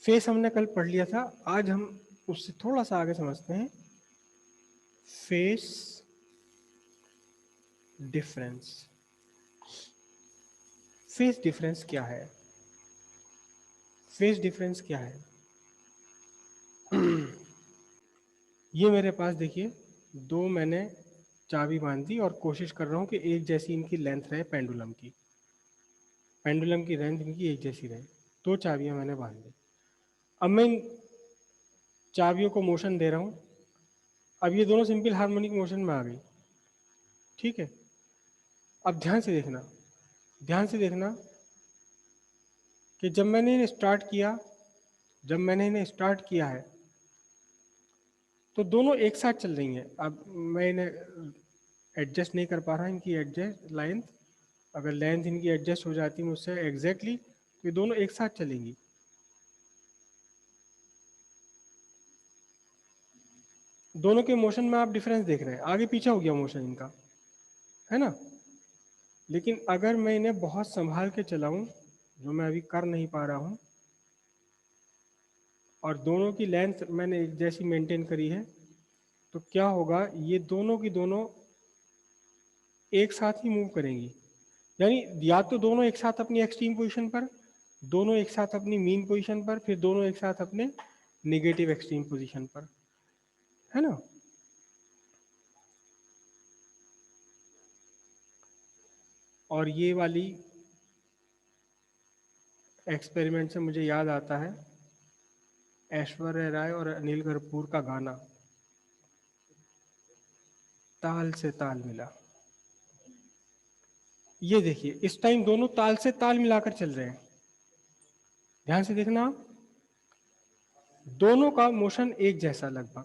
Face हमने कल पढ़ लिया था, आज हम उससे थोड़ा सा आगे समझते हैं। Face difference. फेस डिफरेंस क्या है? फेस डिफरेंस क्या है? ये मेरे पास देखिए, दो मैंने चाबी बांध दी और कोशिश कर रहा हूँ कि एक जैसी इनकी लेंथ रहे पेंडुलम की। पेंडुलम की लेंथ इनकी एक जैसी रहे। दो चाबियां मैंने बांध दी। अब मैं इन चाबियों को मोशन दे रहा हूँ। अब ये दोनों सिंपल हार्मोनिक मोशन में आ गई। ठीक है, अब ध्यान से देखना, ध्यान से देखना कि जब मैंने इन्हें स्टार्ट किया, जब मैंने इन्हें स्टार्ट किया है तो दोनों एक साथ चल रही हैं। अब मैं इन्हें एडजस्ट नहीं कर पा रहा, इनकी एडजस्ट लेंथ, अगर लेंथ इनकी एडजस्ट हो जाती मुझसे एग्जैक्टली तो ये दोनों एक साथ चलेंगी। दोनों के मोशन में आप डिफरेंस देख रहे हैं, आगे पीछे हो गया मोशन इनका, है ना। लेकिन अगर मैं इन्हें बहुत संभाल के चलाऊं, जो मैं अभी कर नहीं पा रहा हूं, और दोनों की लेंथ मैंने एक जैसी मेंटेन करी है, तो क्या होगा, ये दोनों की दोनों एक साथ ही मूव करेंगी। यानी या तो दोनों एक साथ अपनी एक्सट्रीम पोजीशन पर, दोनों एक साथ अपनी मीन पोजीशन पर, फिर दोनों एक साथ अपने नेगेटिव एक्सट्रीम पोजीशन पर, है ना। और ये वाली एक्सपेरिमेंट से मुझे याद आता है ऐश्वर्या राय और अनिल कपूर का गाना, ताल से ताल मिला। ये देखिए, इस टाइम दोनों ताल से ताल मिलाकर चल रहे हैं। ध्यान से देखना, दोनों का मोशन एक जैसा लगभग,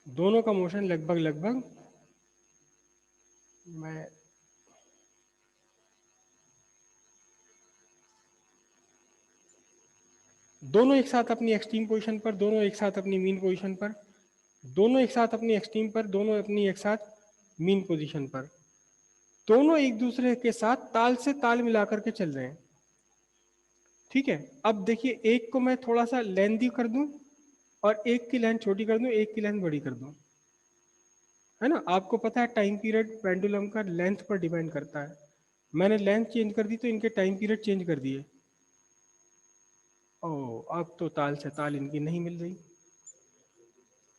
दोनों का मोशन लगभग लगभग, मैं दोनों एक साथ अपनी एक्सट्रीम पोजीशन पर, दोनों एक साथ अपनी मीन पोजीशन पर, दोनों एक साथ अपनी एक्सट्रीम पर, दोनों अपनी एक साथ मीन पोजीशन पर, दोनों एक दूसरे के साथ ताल से ताल मिलाकर के चल रहे हैं। ठीक है, अब देखिए, एक को मैं थोड़ा सा लेंथी कर दूं और एक की लेंथ छोटी कर दूं, एक की लेंथ बड़ी कर दूं, है ना। आपको पता है टाइम पीरियड पेंडुलम का लेंथ पर डिपेंड करता है। मैंने लेंथ चेंज कर दी तो इनके टाइम पीरियड चेंज कर दिए। ओ, अब तो ताल से ताल इनकी नहीं मिल रही।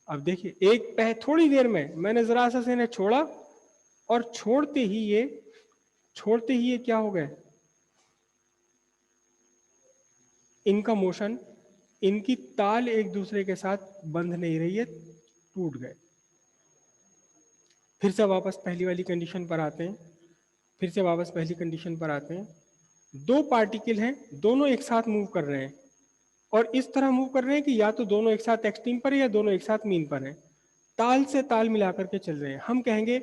अब देखिए, थोड़ी देर में मैंने जरा सा से इन्हें छोड़ा और छोड़ते ही ये क्या हो गए, इनका मोशन, इनकी ताल एक दूसरे के साथ बंध नहीं रही है, टूट गए। फिर से वापस पहली वाली कंडीशन पर आते हैं, फिर से वापस पहली कंडीशन पर आते हैं। दो पार्टिकल हैं, दोनों एक साथ मूव कर रहे हैं और इस तरह मूव कर रहे हैं कि या तो दोनों एक साथ एक्सट्रीम पर है या दोनों एक साथ मीन पर है, ताल से ताल मिलाकर के चल रहे हैं। हम कहेंगे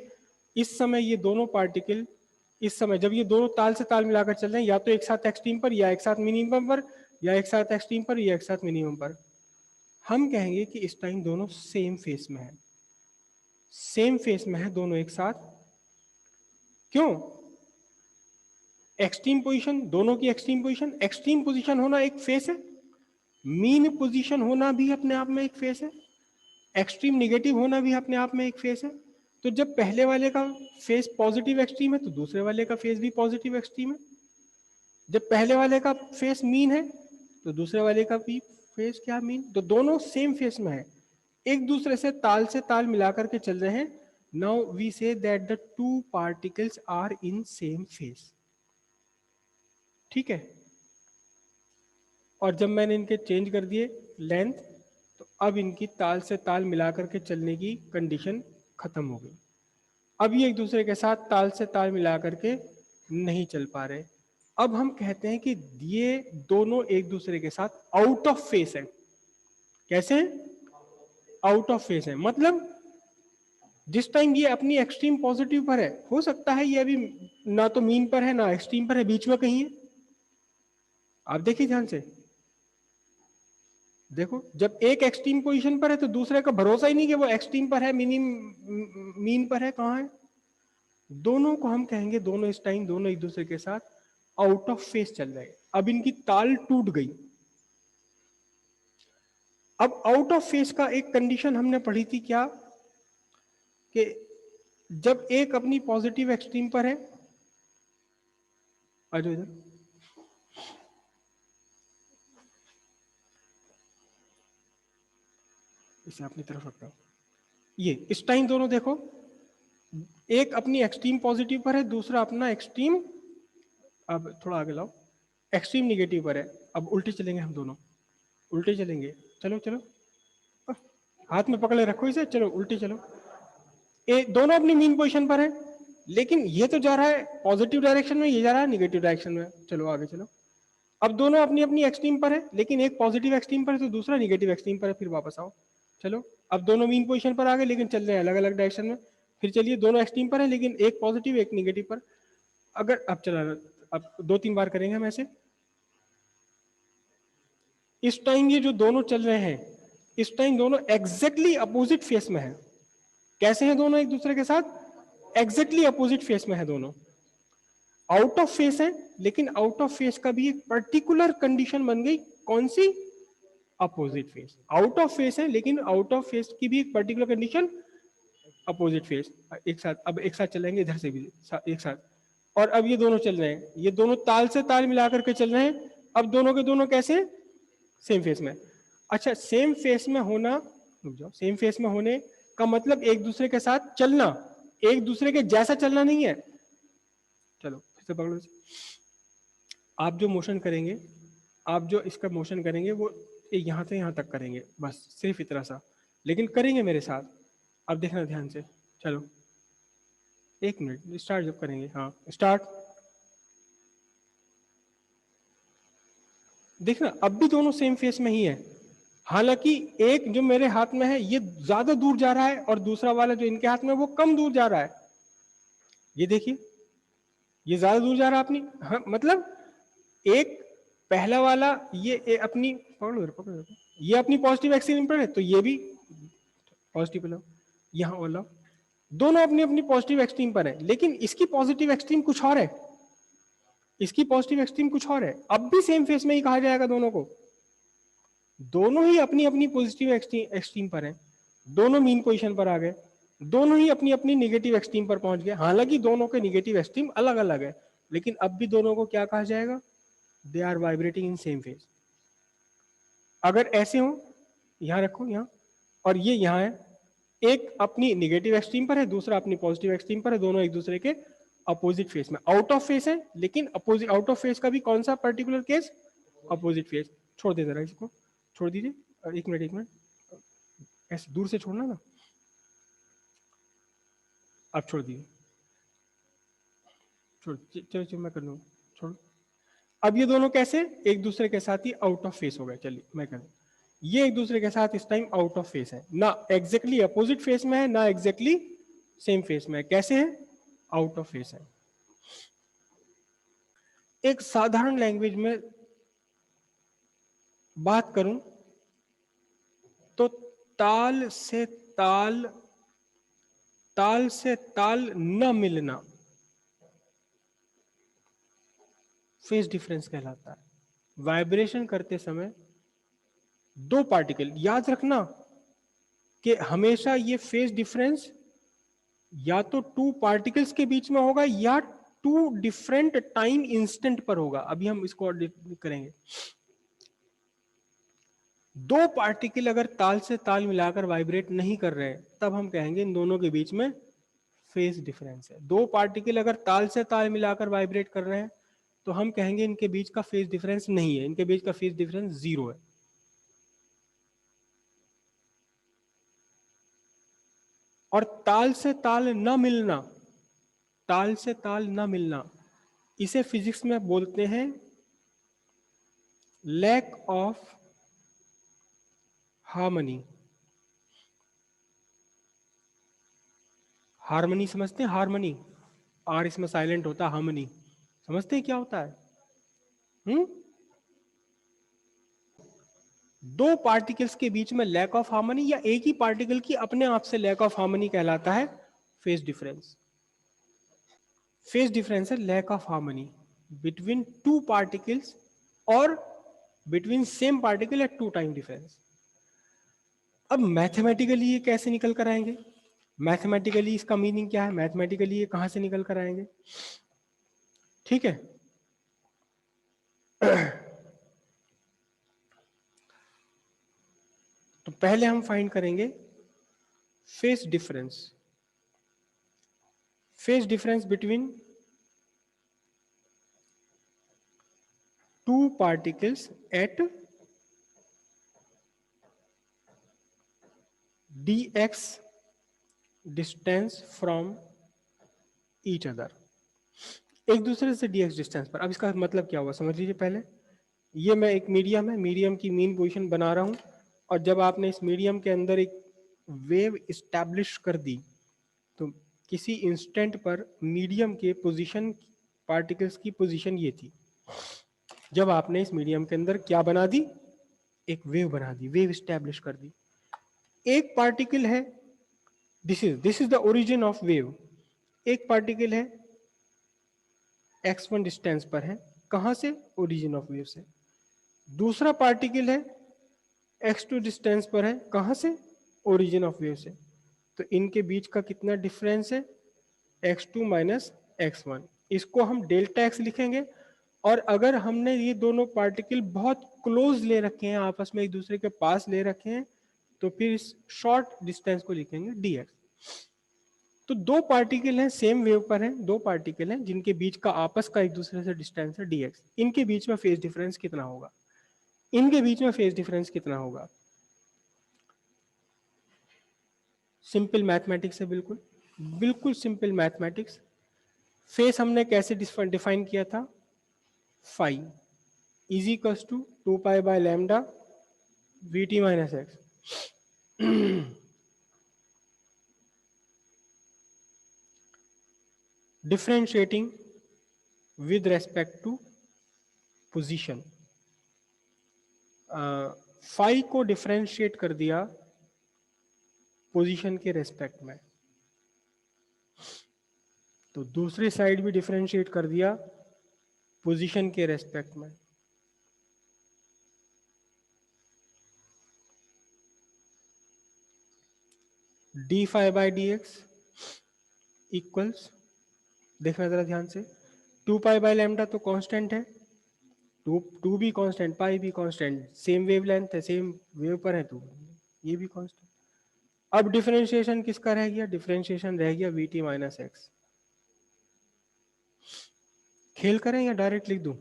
इस समय ये दोनों पार्टिकल, इस समय जब ये दोनों ताल से ताल मिलाकर चल रहे हैं, या तो एक साथ एक्सट्रीम पर या एक साथ मिनिमम पर, या एक साथ एक्सट्रीम पर या एक साथ मिनिमम पर, हम कहेंगे कि इस टाइम दोनों सेम फेस में है, सेम फेस में है दोनों एक साथ। क्यों? एक्सट्रीम पोजीशन, दोनों की एक्सट्रीम पोजीशन, एक्सट्रीम पोजीशन होना एक फेस है, मीन पोजीशन होना भी अपने आप में एक फेस है, एक्सट्रीम निगेटिव होना भी अपने आप में एक फेस है। तो जब पहले वाले का फेस पॉजिटिव एक्सट्रीम है तो दूसरे वाले का फेस भी पॉजिटिव एक्सट्रीम है। जब पहले वाले का फेस मीन है तो दूसरे वाले का भी फेस क्या मीन, तो दोनों सेम फेस में है, एक दूसरे से ताल मिलाकर के चल रहे हैं। Now we see that the two particles are in same phase. ठीक है, और जब मैंने इनके चेंज कर दिए लेंथ, तो अब इनकी ताल से ताल मिलाकर के चलने की कंडीशन खत्म हो गई। अब ये एक दूसरे के साथ ताल से ताल मिलाकर के नहीं चल पा रहे। अब हम कहते हैं कि ये दोनों एक दूसरे के साथ आउट ऑफ फेस है। कैसे? आउट ऑफ फेस है, मतलब जिस टाइम ये अपनी एक्सट्रीम पॉजिटिव पर है, हो सकता है ये अभी ना तो मीन पर है ना एक्सट्रीम पर है, बीच में कहीं है। आप देखिए ध्यान से, देखो, जब एक एक्सट्रीम पोजीशन पर है तो दूसरे का भरोसा ही नहीं कि वो एक्सट्रीम पर है, मीन पर है, कहां है। दोनों को हम कहेंगे, दोनों इस टाइम दोनों एक दूसरे के साथ आउट ऑफ फेस चल रहे हैं, अब इनकी ताल टूट गई। अब आउट ऑफ फेस का एक कंडीशन हमने पढ़ी थी क्या, कि जब एक अपनी पॉजिटिव एक्सट्रीम पर है, आ जाओ इधर, इसे अपनी तरफ रखता हूं, ये इस टाइम दोनों देखो, एक अपनी एक्सट्रीम पॉजिटिव पर है, दूसरा अपना एक्सट्रीम, अब थोड़ा आगे लाओ, एक्सट्रीम निगेटिव पर है। अब उल्टे चलेंगे हम दोनों, उल्टे चलेंगे, चलो चलो, हाथ में पकड़े रखो इसे, चलो उल्टे चलो। दोनों अपनी मीन पोजीशन पर है, लेकिन ये तो जा रहा है पॉजिटिव डायरेक्शन में, ये जा रहा है निगेटिव डायरेक्शन में, चलो आगे चलो। अब दोनों अपनी अपनी एक्सट्रीम पर है, लेकिन एक पॉजिटिव एक्सट्रीम पर है तो दूसरा निगेटिव एक्सट्रीम पर है, फिर वापस आओ, चलो। अब दोनों मीन पोजीशन पर आ गए, लेकिन चल रहे हैं अलग अलग डायरेक्शन में। फिर चलिए, दोनों एक्सट्रीम पर है, लेकिन एक पॉजिटिव एक निगेटिव पर। अगर अब चला, अब 2-3 बार करेंगे हम ऐसे। इस टाइम ये जो दोनों चल रहे हैं, इस टाइम दोनों एग्जैक्टली अपोजिट फेस में है। कैसे हैं दोनों एक दूसरे के साथ? एग्जैक्टली अपोजिट फेस में है दोनों। आउट ऑफ फेस है, लेकिन आउट ऑफ फेस का भी एक पर्टिकुलर कंडीशन बन गई, कौन सी? Opposite phase. Out of phase है, लेकिन आउट ऑफ फेस की भी एक पर्टिकुलर कंडीशन, अपोजिट फेस। एक साथ, अब एक साथ चलेंगे इधर से भी एक साथ। और अब ये दोनों चल रहे हैं, ये दोनों ताल से ताल मिलाकर के चल रहे हैं। अब दोनों के दोनों कैसे? सेम फेस में। अच्छा, सेम फेस में होना, रुक जाओ, सेम फेस में होने का मतलब एक दूसरे के साथ चलना, एक दूसरे के जैसा चलना नहीं है। चलो फिर से पकड़ो, आप जो मोशन करेंगे, आप जो इसका मोशन करेंगे वो यहां से यहां तक करेंगे, बस सिर्फ इतना सा, लेकिन करेंगे मेरे साथ। अब देखना ध्यान से, चलो 1 मिनट, स्टार्ट जब करेंगे, हाँ स्टार्ट। देखना अब भी दोनों सेम फेस में ही है, हालांकि एक जो मेरे हाथ में है ये ज्यादा दूर जा रहा है, और दूसरा वाला जो इनके हाथ में है वो कम दूर जा रहा है। ये देखिए, ये ज्यादा दूर जा रहा है अपनी, हाँ, मतलब एक पहला वाला ये अपनी पकड़ो, ये अपनी पॉजिटिव एक्सिस पर है, तो ये भी पॉजिटिव लो, यहाँ वाला, दोनों अपनी अपनी पॉजिटिव एक्सट्रीम पर है, लेकिन इसकी पॉजिटिव एक्सट्रीम कुछ और है, इसकी पॉजिटिव एक्सट्रीम कुछ और है। अब भी सेम फेस में ही कहा जाएगा दोनों को, दोनों ही अपनी अपनी पॉजिटिव एक्सट्रीम पर हैं, दोनों मीन पोजीशन पर आ गए, दोनों ही अपनी अपनी नेगेटिव एक्सट्रीम पर पहुंच गए। हालांकि दोनों के नेगेटिव एक्सट्रीम अलग अलग है, लेकिन अब भी दोनों को क्या कहा जाएगा? They are vibrating in same phase. अगर ऐसे हो, यहां रखो यहां, और ये यहां है, एक अपनी नेगेटिव एक्सट्रीम पर है, दूसरा अपनी पॉजिटिव एक्सट्रीम पर है, दोनों एक दूसरे के अपोजिट फेस में। आउट ऑफ फेस है, लेकिन अपोजिट, आउट ऑफ फेस का भी कौन सा पर्टिकुलर केस? Opposite face. छोड़ दे जरा इसको, छोड़ दीजिए, 1 मिनट 1 मिनट, ऐसे दूर से छोड़ना ना, आप छोड़ दीजिए, छोड़, चलो चलो मैं कर लूँ, छोड़। अब ये दोनों कैसे एक दूसरे के साथ ही आउट ऑफ फेस हो गए। चलिए मैं कर, ये एक दूसरे के साथ इस टाइम आउट ऑफ फेस है, ना एग्जैक्टली अपोजिट फेस में है, ना एग्जैक्टली सेम फेस में है। कैसे है? आउट ऑफ फेस है। एक साधारण लैंग्वेज में बात करूं तो ताल से ताल, ताल से ताल न मिलना फेस डिफरेंस कहलाता है। वाइब्रेशन करते समय दो पार्टिकल, याद रखना कि हमेशा ये फेस डिफरेंस या तो टू पार्टिकल्स के बीच में होगा, या टू डिफरेंट टाइम इंस्टेंट पर होगा। अभी हम इसको करेंगे। दो पार्टिकल अगर ताल से ताल मिलाकर वाइब्रेट नहीं कर रहे, तब हम कहेंगे इन दोनों के बीच में फेस डिफरेंस है। दो पार्टिकल अगर ताल से ताल मिलाकर वाइब्रेट कर रहे हैं, तो हम कहेंगे इनके बीच का फेस डिफरेंस नहीं है, इनके बीच का फेस डिफरेंस 0 है। और ताल से ताल न मिलना, ताल से ताल न मिलना, इसे फिजिक्स में बोलते हैं लैक ऑफ हार्मनी। हार्मनी समझते हैं? हार्मनी, आर इसमें साइलेंट होता है, हार्मनी समझते हैं क्या होता है? दो पार्टिकल्स के बीच में लैक ऑफ हार्मनी, या एक ही पार्टिकल की अपने आप से लैक ऑफ हार्मनी कहलाता है फेस डिफरेंस। फेस डिफरेंस है lack of harmony. between two particles or between same particle at two time difference. अब मैथमेटिकली ये कैसे निकल कर आएंगे? मैथमेटिकली इसका मीनिंग क्या है? मैथमेटिकली ये कहां से निकल कर आएंगे? ठीक है, तो पहले हम फाइंड करेंगे phase difference. Phase difference between two particles at dx distance from each other. एक दूसरे से dx डिस्टेंस पर. अब इसका मतलब क्या हुआ समझ लीजिए. पहले ये मैं एक मीडियम है, मीडियम की मीन पोजीशन बना रहा हूं, और जब आपने इस मीडियम के अंदर एक वेव इस्टेब्लिश कर दी तो किसी इंस्टेंट पर मीडियम के पोजीशन, पार्टिकल्स की पोजीशन ये थी. जब आपने इस मीडियम के अंदर क्या बना दी? एक वेव बना दी, वेव इस्टेब्लिश कर दी. एक पार्टिकल है, this is the origin of wave. एक पार्टिकल है x1 डिस्टेंस पर है. कहां से? ओरिजिन ऑफ वेव से. दूसरा पार्टिकल है x2 डिस्टेंस पर है. कहां से? ओरिजिन ऑफ वेव से. तो इनके बीच का कितना डिफरेंस है? x2 minus x1. इसको हम डेल्टा x लिखेंगे. और अगर हमने ये दोनों पार्टिकल बहुत क्लोज ले रखे हैं, आपस में एक दूसरे के पास ले रखे हैं, तो फिर इस शॉर्ट डिस्टेंस को लिखेंगे dx. तो दो पार्टिकल हैं, सेम वेव पर हैं, दो पार्टिकल हैं जिनके बीच का आपस का एक दूसरे से डिस्टेंस है dx. इनके बीच में फेज डिफरेंस कितना होगा? इनके बीच में फेज डिफरेंस कितना होगा? सिंपल मैथमेटिक्स है, बिल्कुल बिल्कुल सिंपल मैथमेटिक्स. फेस हमने कैसे डिफाइन किया था? Phi is equals to 2 pi by lambda v t minus x. Differentiating with respect to position. Phi को डिफरेंशिएट कर दिया पोजीशन के रेस्पेक्ट में, तो दूसरी साइड भी डिफरेंशिएट कर दिया पोजीशन के रेस्पेक्ट में. D phi by d x equals, देखना जरा ध्यान से, 2 पाई बाय लैम्डा तो कांस्टेंट है, टू भी कांस्टेंट, पाई भी कांस्टेंट, सेम वेवलेंथ है, सेम वेव पर है, तो ये भी कांस्टेंट. अब डिफरेंशिएशन किसका रह गया? डिफरेंशिएशन रह गया वीटी माइनस एक्स. खेल करें या डायरेक्ट लिख दूं?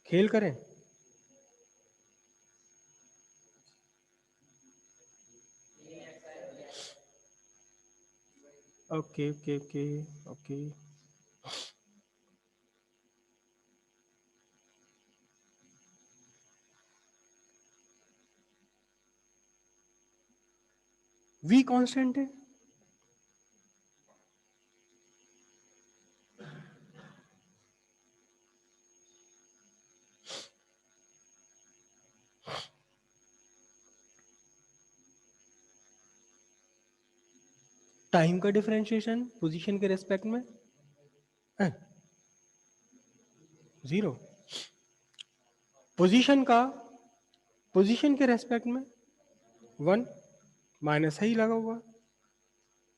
खेल करें. Okay okay okay okay. V constant है, टाइम का डिफरेंशिएशन पोजीशन के रेस्पेक्ट में है जीरो. पोजीशन का पोजीशन के रेस्पेक्ट में 1, माइनस ही लगा हुआ.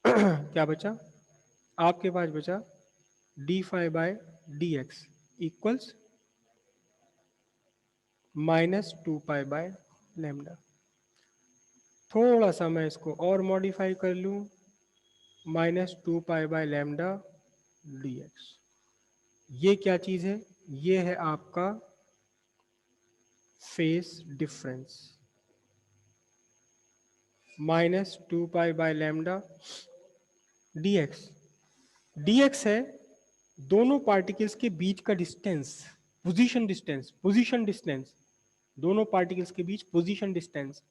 क्या बचा? आपके पास बचा d phi by d x equals minus 2 pi by lambda. थोड़ा सा मैं इसको और मॉडिफाई कर लूं, minus 2 pi by lambda d x. ये क्या चीज है? ये है आपका phase difference. Minus 2 pi by lambda d x. D x है दोनों पार्टिकल्स के बीच का distance, position distance, position distance, दोनों पार्टिकल्स के बीच पोजीशन डिस्टेंस.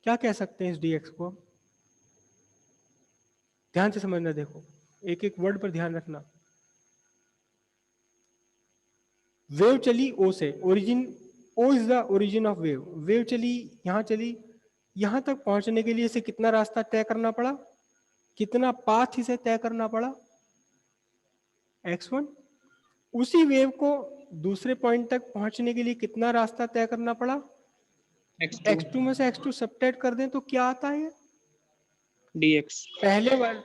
क्या कह सकते हैं इस dx को? ध्यान से समझना, देखो एक एक वर्ड पर ध्यान रखना. वेव चली O से, origin, O is the origin of wave. Wave चली, यहां चली, यहां तक पहुंचने के लिए इसे कितना रास्ता तय करना पड़ा? कितना पाथ इसे तय करना पड़ा? x1. उसी वेव को दूसरे पॉइंट तक पहुंचने के लिए कितना रास्ता तय करना पड़ा? x2 x2 में से x2 सबट्रैक्ट कर दें तो क्या आता है? dx। पहले बार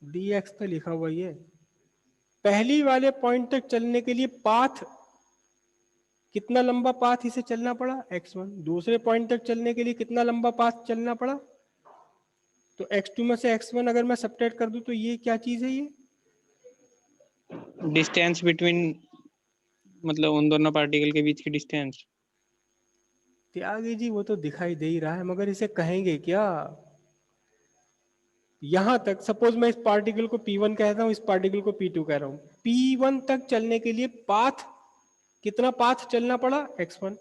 dx तो लिखा हुआ ही है। पहली वाले पॉइंट तक चलने के लिए पाथ, कितना लंबा पाथ इसे चलना पड़ा? x1। दूसरे पॉइंट तक चलने के लिए कितना लंबा पाथ चलना पड़ा? तो x2 में से x1 अगर मैं सबट्रैक्ट कर दूं तो ये क्या चीज है? ये डिस्टेंस बिटवीन, मतलब उन दोनों पार्टिकल के बीच की डिस्टेंस। त्यागी जी वो तो दिखाई दे ही रहा है, मगर इसे कहेंगे क्या? यहां तक सपोज मैं इस पार्टिकल को P1 कहता हूं, इस पार्टिकल को P2 कह रहा हूं। P1 तक चलने के लिए पाथ, कितना पाथ चलना पड़ा? x1।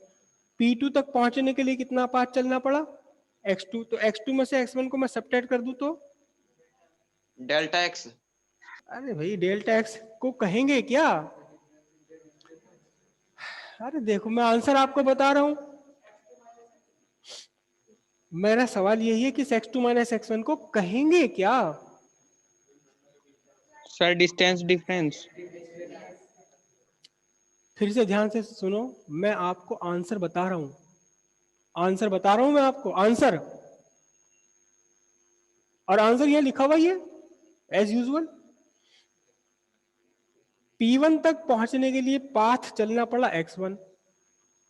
P2 तक पहुंचने के लिए कितना पाथ चलना पड़ा? x2। तो x2 में से x1 को मैं सबट्रैक्ट कर दूं तो डेल्टा एक्स। अरे भाई डेल्टा x को कहेंगे क्या? अरे देखो मैं आंसर आपको बता रहा हूं। मेरा सवाल यही है कि x2 माइनस x1 को कहेंगे क्या? Sir distance difference. फिर से ध्यान से सुनो, मैं आपको आंसर बता रहा हूं। आंसर बता रहा हूं मैं आपको, आंसर। और आंसर यह लिखा हुआ ही है एज यूजुअल। P1 तक पहुंचने के लिए पाथ चलना पड़ा x1,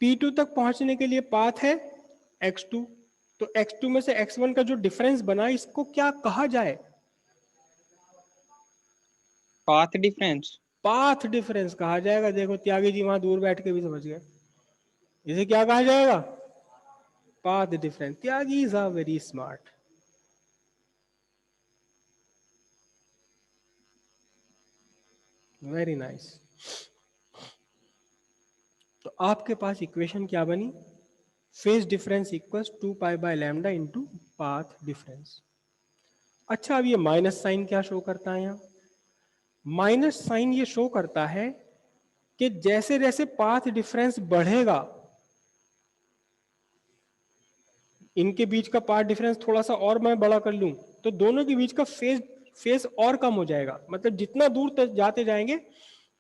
P2 तक पहुंचने के लिए पाथ है x2। तो x2 में से x1 का जो डिफरेंस बना इसको क्या कहा जाए? Path difference. पाथ डिफरेंस कहा जाएगा। देखो त्यागी जी वहां दूर बैठ के भी समझ गए। इसे क्या कहा जाएगा? Path difference. Tyagi is are very smart. Very nice. तो आपके पास इक्वेशन क्या बनी? Phase difference equals 2 pi by lambda into path difference. अच्छा अब ये माइनस साइन क्या शो करता है? यहाँ माइनस साइन ये शो करता है कि जैसे जैसे पाथ डिफरेंस बढ़ेगा, इनके बीच का पाथ डिफरेंस थोड़ा सा और मैं बड़ा कर लूं तो दोनों के बीच का फेज फेस और कम हो जाएगा। मतलब जितना दूर तक जाते जाएंगे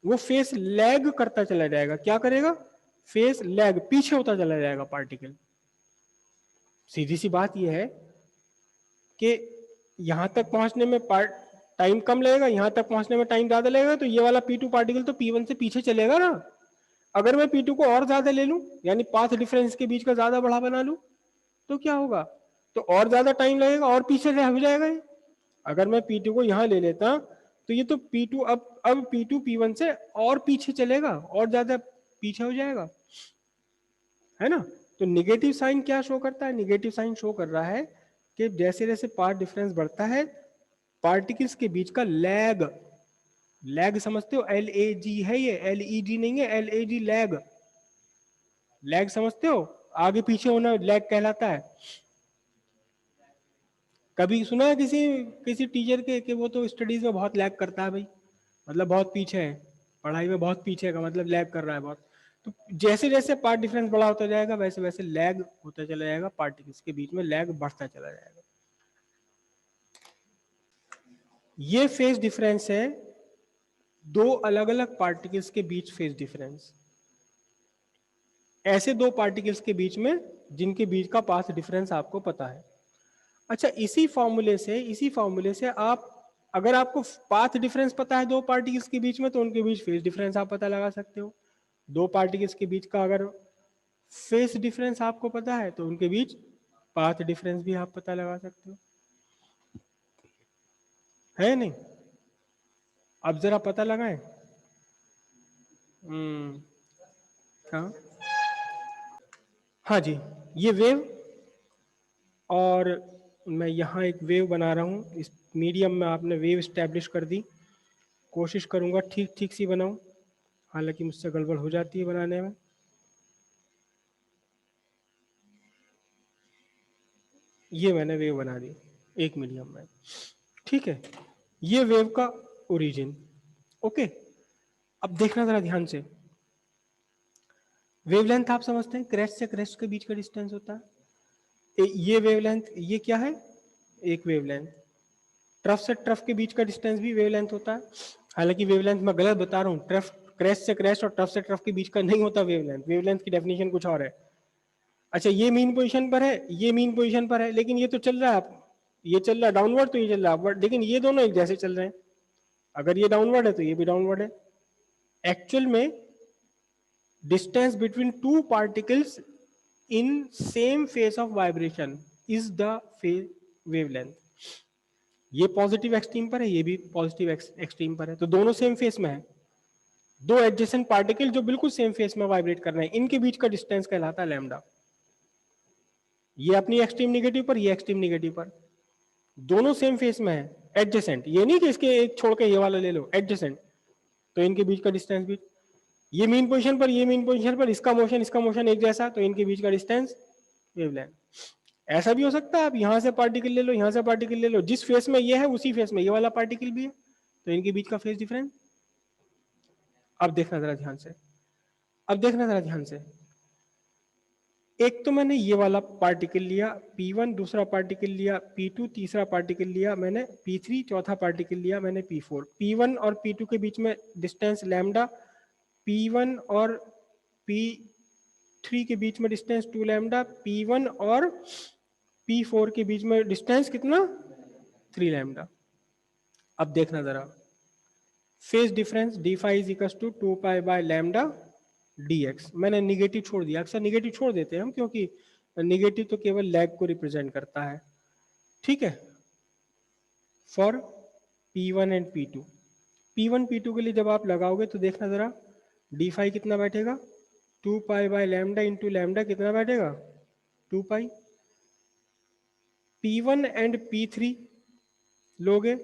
वो फेस लैग करता चला जाएगा। क्या करेगा? फेस लैग, पीछे होता चला जाएगा पार्टिकल। सीधी सी बात यह है कि यहां तक पहुंचने में टाइम कम लगेगा, यहां तक पहुंचने में टाइम ज्यादा लगेगा, तो ये वाला P2 पार्टिकल तो P1 से पीछे चलेगा ना। अगर मैं P2 को और ज्यादा ले लूं, यानी पाथ डिफरेंस के बीच का ज्यादा बड़ा बना लूं, तो क्या होगा? तो और ज्यादा टाइम लगेगा और पीछे रह जाएगा ये। अगर मैं P2 को यहां ले लेता तो ये तो P2 अब P2 P1 से और पीछे चलेगा, और ज्यादा पीछे हो जाएगा, है ना। तो निगेटिव साइन क्या शो करता है? निगेटिव साइन शो कर रहा है कि जैसे जैसे पाथ डिफरेंस बढ़ता है पार्टिकल्स के बीच का लैग, लैग समझते हो? LAG है ये, LEG नहीं है, LAG लैग। लैग समझते हो? आगे पीछे होना लैग कहलाता है। कभी सुना है किसी किसी टीचर के कि वो तो स्टडीज में बहुत लैग करता है भाई, मतलब बहुत पीछे है, पढ़ाई में बहुत पीछे का मतलब लैग कर रहा है बहुत। तो जैसे जैसे पार्ट डिफरेंस बड़ा होता जाएगा वैसे वैसे लैग होता चला जाएगा, पार्टिकल्स के बीच में लैग बढ़ता चला जाएगा। ये फेज डिफरेंस है दो अलग अलग पार्टिकल्स के बीच फेज डिफरेंस। ऐसे दो पार्टिकल्स के बीच में जिनके बीच का पाथ डिफरेंस आपको पता है। अच्छा इसी फॉर्मूले से आप, अगर आपको पाथ डिफरेंस पता है दो पार्टिकल्स के बीच में तो उनके बीच फेज डिफरेंस आप पता लगा सकते हो। दो पार्टिकल्स के बीच का अगर फेज डिफरेंस आपको पता है तो उनके बीच पाथ डिफरेंस भी आप पता लगा सकते हो, है नहीं? अब जरा पता लगाएं। हाँ हाँ जी, ये वेव, और मैं यहाँ एक वेव बना रहा हूँ। इस मीडियम में आपने वेव स्टैब्लिश कर दी। कोशिश करूँगा ठीक ठीक सी बनाऊँ, हालांकि मुझसे गड़बड़ हो जाती है बनाने में। ये मैंने वेव बना दी एक मीडियम में, ठीक है। ये वेव का ओरिजिन, ओके। अब देखना जरा ध्यान से। वेवलेंथ आप समझते हैं, क्रेस्ट से क्रेस्ट के बीच का डिस्टेंस होता है। ये वेवलेंथ, ये क्या है? एक वेवलेंथ। ट्रफ से ट्रफ के बीच का डिस्टेंस भी वेवलेंथ होता है। हालांकि वेवलेंथ मैं गलत बता रहा हूँ, क्रेस्ट से क्रेस्ट और ट्रफ से ट्रफ के बीच का नहीं होता वेवलेंथ, वेवलेंथ की डेफिनेशन कुछ और है। अच्छा ये मीन पोजीशन पर है, ये मीन पोजीशन पर है, लेकिन ये तो चल रहा है, ये चल रहा है डाउनवर्ड तो ये चल रहा है अपवर्ड, लेकिन ये दोनों एक जैसे चल रहे हैं। अगर ये डाउनवर्ड है तो ये भी डाउनवर्ड है। एक्चुअल में distance between two particles in same phase of vibration is the phase wavelength. ये पॉजिटिव एक्सट्रीम पर है, ये भी पॉजिटिव एक्सट्रीम पर है, तो दोनों सेम फेस में है। दो एडजेसेंट पार्टिकल जो बिल्कुल सेम फेस में वाइब्रेट कर रहे हैं, इनके बीच का डिस्टेंस कहलाता है लैम्डा। ये अपनी एक्सट्रीम नेगेटिव पर, ये एक्सट्रीम नेगेटिव पर, दोनों सेम फेस में है, एडजेसेंट। ये नहीं कि इसके एक छोड़ के ये वाला ले लो, एडजेसेंट, तो इनके बीच का डिस्टेंस भी, ये मीन पोजीशन पर, ये मीन पोजीशन पर, इसका मोशन एक जैसा, तो इनके बीच का डिस्टेंस वेवलेंथ। ऐसा भी हो सकता है आप यहां से पार्टिकल ले लो, यहां से पार्टिकल ले लो, जिस फेस में ये है उसी फेस में ये वाला पार्टिकल भी है, तो इनके बीच का फेस डिफरेंस। अब देखना जरा ध्यान से, अब देखना जरा ध्यान से, एक तो मैंने ये वाला पार्टिकल लिया P1, दूसरा पार्टिकल लिया P2, तीसरा पार्टिकल लिया मैंने P3, चौथा पार्टिकल लिया मैंने P4। P1 और P2 के बीच में डिस्टेंस लैम्डा, P1 और P3 के बीच में डिस्टेंस 2 लैम्डा, P1 और P4 के बीच में डिस्टेंस कितना 3 लैम्डा। अब देखना जरा, phase difference d phi is equal to 2 pi by lambda dx। मैंने निगेटिव छोड़ दिया, अक्सर निगेटिव छोड़ देते हैं हम, क्योंकि निगेटिव तो केवल लैग को रिप्रेजेंट करता है, ठीक है। For P1 and P2, P1 P2 के लिए जब आप लगाओगे तो देखना जरा, d फाई कितना बैठेगा 2 pi by lambda into lambda कितना बैठेगा 2 पाई। P1 एंड P3 लोगे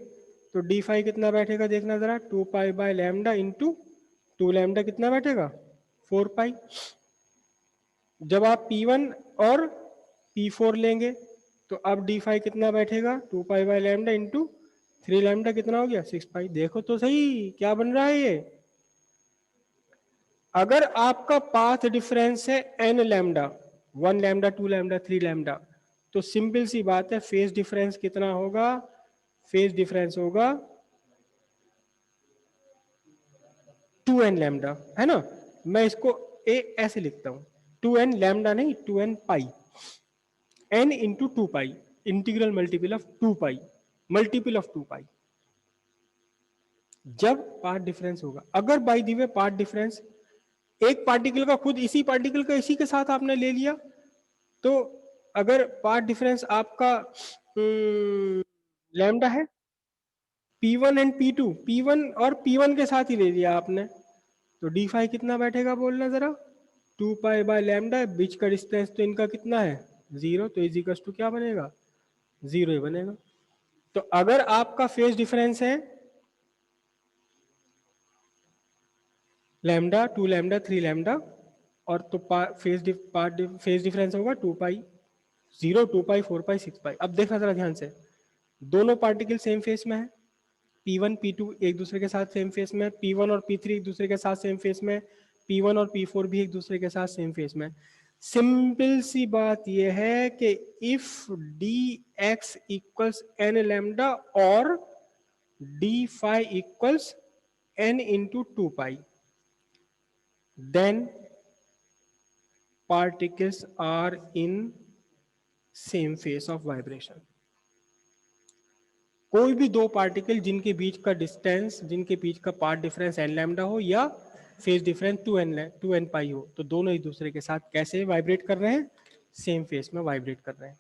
तो d फाई कितना बैठेगा देखना जरा, 2 pi by lambda into 2 lambda कितना बैठेगा 4 पाई। जब आप P1 और P4 लेंगे तो अब d फाई कितना बैठेगा 2 pi by lambda into 3 lambda कितना हो गया 6 पाई। देखो तो सही क्या बन रहा है ये। अगर आपका पाथ डिफरेंस है n lambda, 1 lambda 2 lambda 3 lambda, तो सिंपल सी बात है फेज डिफरेंस कितना होगा, फेज डिफरेंस होगा 2n लैम्डा, है ना। मैं इसको ऐसे लिखता हूं, 2n लैम्डा नहीं 2n pi, n into 2 pi, integral multiple of 2 pi, multiple of 2 पाई जब पाथ डिफरेंस होगा। अगर by the way path difference एक पार्टिकल का खुद इसी पार्टिकल का इसी के साथ आपने ले लिया, तो अगर पाथ डिफरेंस आपका लैम्डा है, P1 एंड P2, P1 और P1 के साथ ही ले लिया आपने, तो d फाई कितना बैठेगा बोलना जरा 2 पाई बाय लैम्डा, बीच का डिस्टेंस तो इनका कितना है 0, तो इज इक्वल टू क्या बनेगा 0 ही बनेगा। तो अगर आपका फेज डिफरेंस है लैम्डा 2 लैम्डा 3 लैम्डा, और तो फेज डिफरेंस होगा 2 पाई 0, 2 पाई 4 पाई 6 पाई। अब देखना जरा ध्यान से, दोनों पार्टिकल सेम फेस में है, P1 P2 एक दूसरे के साथ सेम फेस में, P1 और P3 एक दूसरे के साथ सेम फेस में, P1 और P4 भी एक दूसरे के साथ सेम फेस में। सिंपल सी बात यह है कि if dx equals n lambda और d phi equals n into 2 pi, then particles are in same phase of vibration। कोई भी दो पार्टिकल जिनके बीच का डिस्टेंस, जिनके बीच का पाथ डिफरेंस n लैम्डा हो या फेज डिफरेंस 2n पाई हो, तो दोनों एक दूसरे के साथ कैसे वाइब्रेट कर रहे हैं, सेम फेस में वाइब्रेट कर रहे हैं।